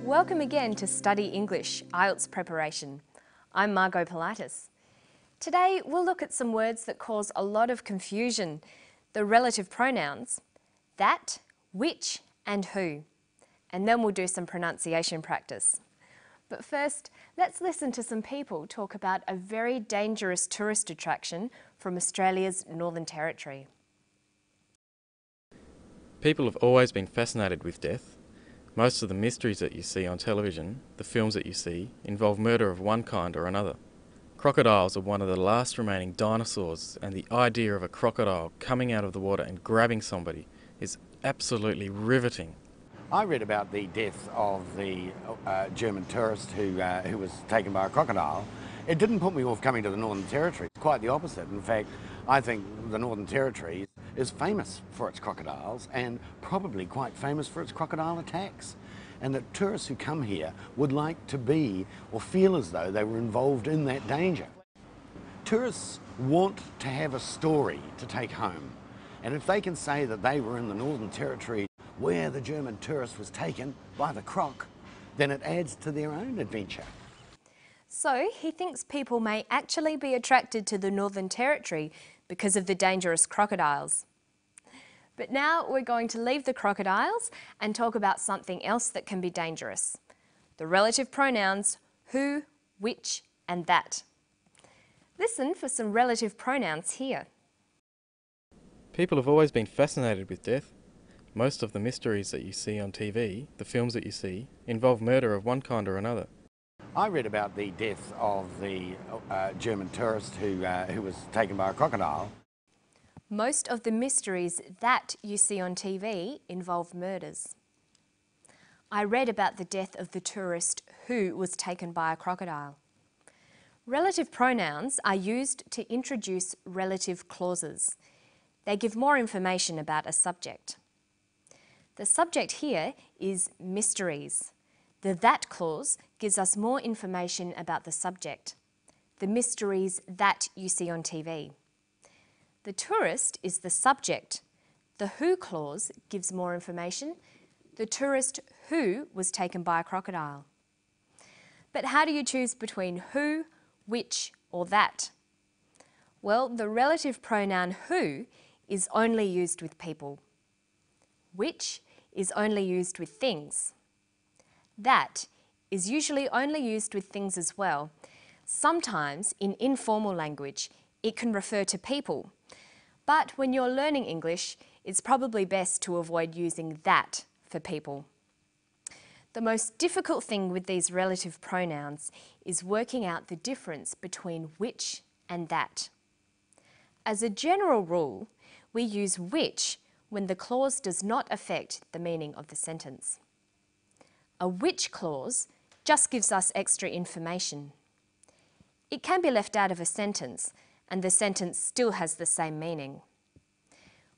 Welcome again to Study English, IELTS preparation. I'm Margot Politis. Today we'll look at some words that cause a lot of confusion, the relative pronouns, that, which and who. And then we'll do some pronunciation practice. But first, let's listen to some people talk about a very dangerous tourist attraction from Australia's Northern Territory. People have always been fascinated with death. Most of the mysteries that you see on television, the films that you see, involve murder of one kind or another. Crocodiles are one of the last remaining dinosaurs, and the idea of a crocodile coming out of the water and grabbing somebody is absolutely riveting. I read about the death of the German tourist who was taken by a crocodile. It didn't put me off coming to the Northern Territory. Quite the opposite. In fact, I think the Northern Territory is famous for its crocodiles and probably quite famous for its crocodile attacks. And that tourists who come here would like to be or feel as though they were involved in that danger. Tourists want to have a story to take home. And if they can say that they were in the Northern Territory where the German tourist was taken by the croc, then it adds to their own adventure. So he thinks people may actually be attracted to the Northern Territory because of the dangerous crocodiles. But now we're going to leave the crocodiles and talk about something else that can be dangerous. The relative pronouns who, which and that. Listen for some relative pronouns here. People have always been fascinated with death. Most of the mysteries that you see on TV, the films that you see, involve murder of one kind or another. I read about the death of the German tourist who was taken by a crocodile. Most of the mysteries that you see on TV involve murders. I read about the death of the tourist who was taken by a crocodile. Relative pronouns are used to introduce relative clauses. They give more information about a subject. The subject here is mysteries. The that clause gives us more information about the subject. The mysteries that you see on TV. The tourist is the subject. The who clause gives more information. The tourist who was taken by a crocodile. But how do you choose between who, which or that? Well, the relative pronoun who is only used with people. Which is only used with things. That is usually only used with things as well. Sometimes in informal language it can refer to people, but when you're learning English it's probably best to avoid using that for people. The most difficult thing with these relative pronouns is working out the difference between which and that. As a general rule, we use which when the clause does not affect the meaning of the sentence. A which clause just gives us extra information. It can be left out of a sentence and the sentence still has the same meaning.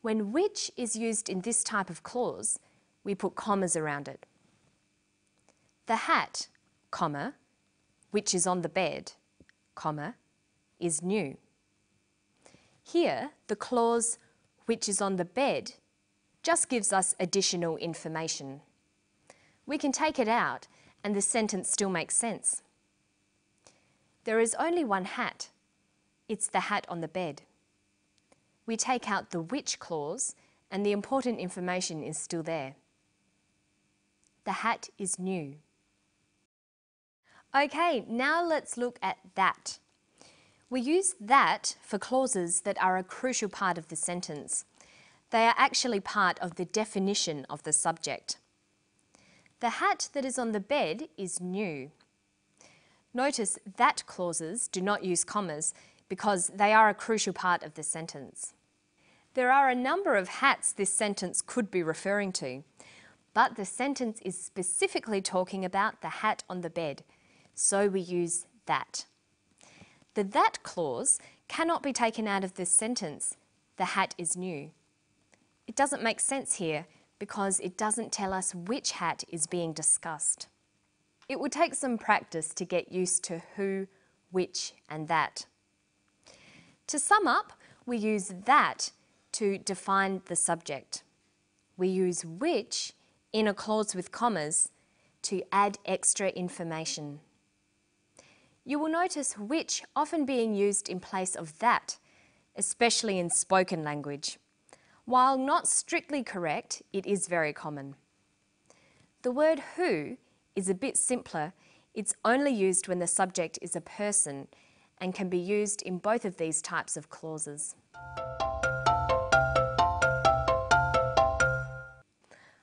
When which is used in this type of clause, we put commas around it. The hat, comma, which is on the bed, comma, is new. Here, the clause which is on the bed just gives us additional information. We can take it out and the sentence still makes sense. There is only one hat. It's the hat on the bed. We take out the which clause and the important information is still there. The hat is new. Okay, now let's look at that. We use that for clauses that are a crucial part of the sentence. They are actually part of the definition of the subject. The hat that is on the bed is new. Notice that clauses do not use commas because they are a crucial part of the sentence. There are a number of hats this sentence could be referring to, but the sentence is specifically talking about the hat on the bed, so we use that. The that clause cannot be taken out of this sentence. The hat is new. It doesn't make sense here because it doesn't tell us which hat is being discussed. It would take some practice to get used to who, which and that. To sum up, we use that to define the subject. We use which in a clause with commas to add extra information. You will notice which often being used in place of that, especially in spoken language. While not strictly correct, it is very common. The word who is a bit simpler. It's only used when the subject is a person and can be used in both of these types of clauses.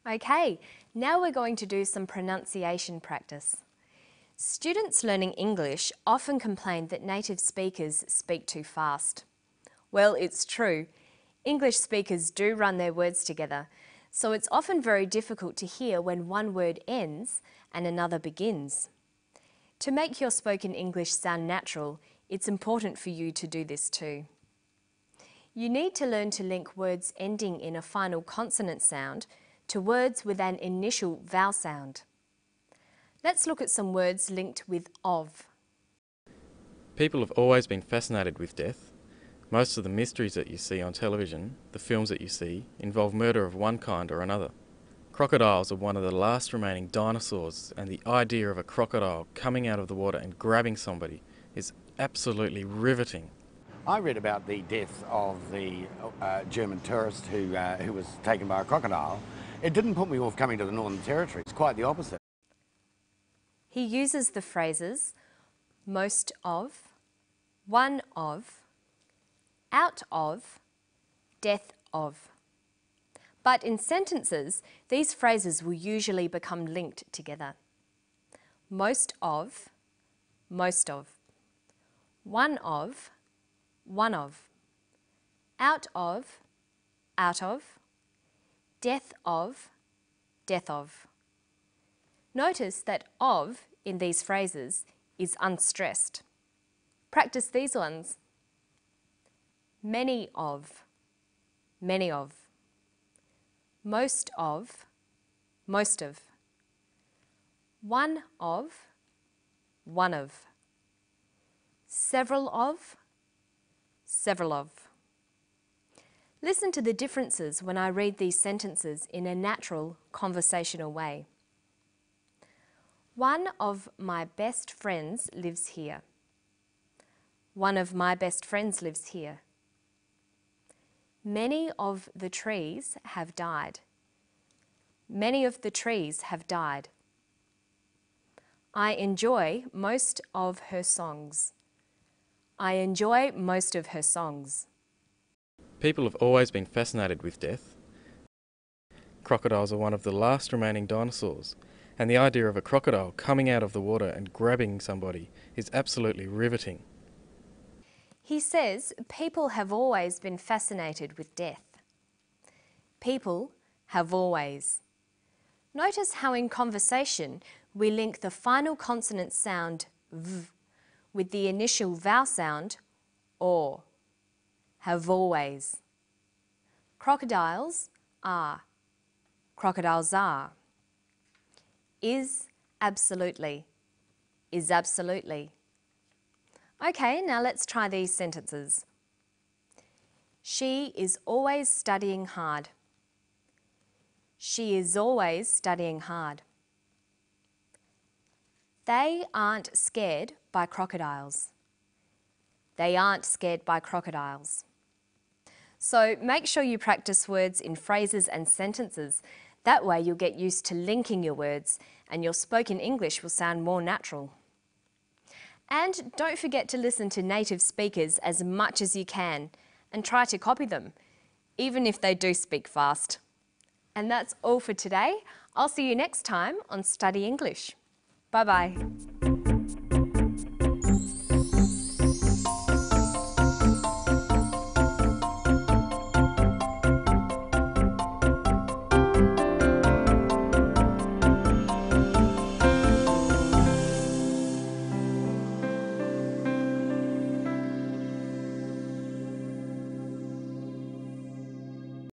Okay, now we're going to do some pronunciation practice. Students learning English often complain that native speakers speak too fast. Well, it's true. English speakers do run their words together, so it's often very difficult to hear when one word ends and another begins. To make your spoken English sound natural, it's important for you to do this too. You need to learn to link words ending in a final consonant sound to words with an initial vowel sound. Let's look at some words linked with of. People have always been fascinated with death. Most of the mysteries that you see on television, the films that you see, involve murder of one kind or another. Crocodiles are one of the last remaining dinosaurs, and the idea of a crocodile coming out of the water and grabbing somebody is absolutely riveting. I read about the death of the German tourist who was taken by a crocodile. It didn't put me off coming to the Northern Territory. It's quite the opposite. He uses the phrases most of, one of, out of, death of. But in sentences, these phrases will usually become linked together. Most of, most of. One of, one of. Out of, out of. Death of, death of. Notice that of in these phrases is unstressed. Practice these ones. Many of, many of. Most of, most of. One of, one of. Several of, several of. Listen to the differences when I read these sentences in a natural, conversational way. One of my best friends lives here. One of my best friends lives here. Many of the trees have died. Many of the trees have died. I enjoy most of her songs. I enjoy most of her songs. People have always been fascinated with death. Crocodiles are one of the last remaining dinosaurs, and the idea of a crocodile coming out of the water and grabbing somebody is absolutely riveting. He says people have always been fascinated with death. People have always. Notice how in conversation we link the final consonant sound v with the initial vowel sound or. Have always. Crocodiles are. Crocodiles are. Is absolutely. Is absolutely. Okay, now let's try these sentences. She is always studying hard. She is always studying hard. They aren't scared by crocodiles. They aren't scared by crocodiles. So make sure you practice words in phrases and sentences. That way you'll get used to linking your words and your spoken English will sound more natural. And don't forget to listen to native speakers as much as you can and try to copy them, even if they do speak fast. And that's all for today. I'll see you next time on Study English. Bye-bye.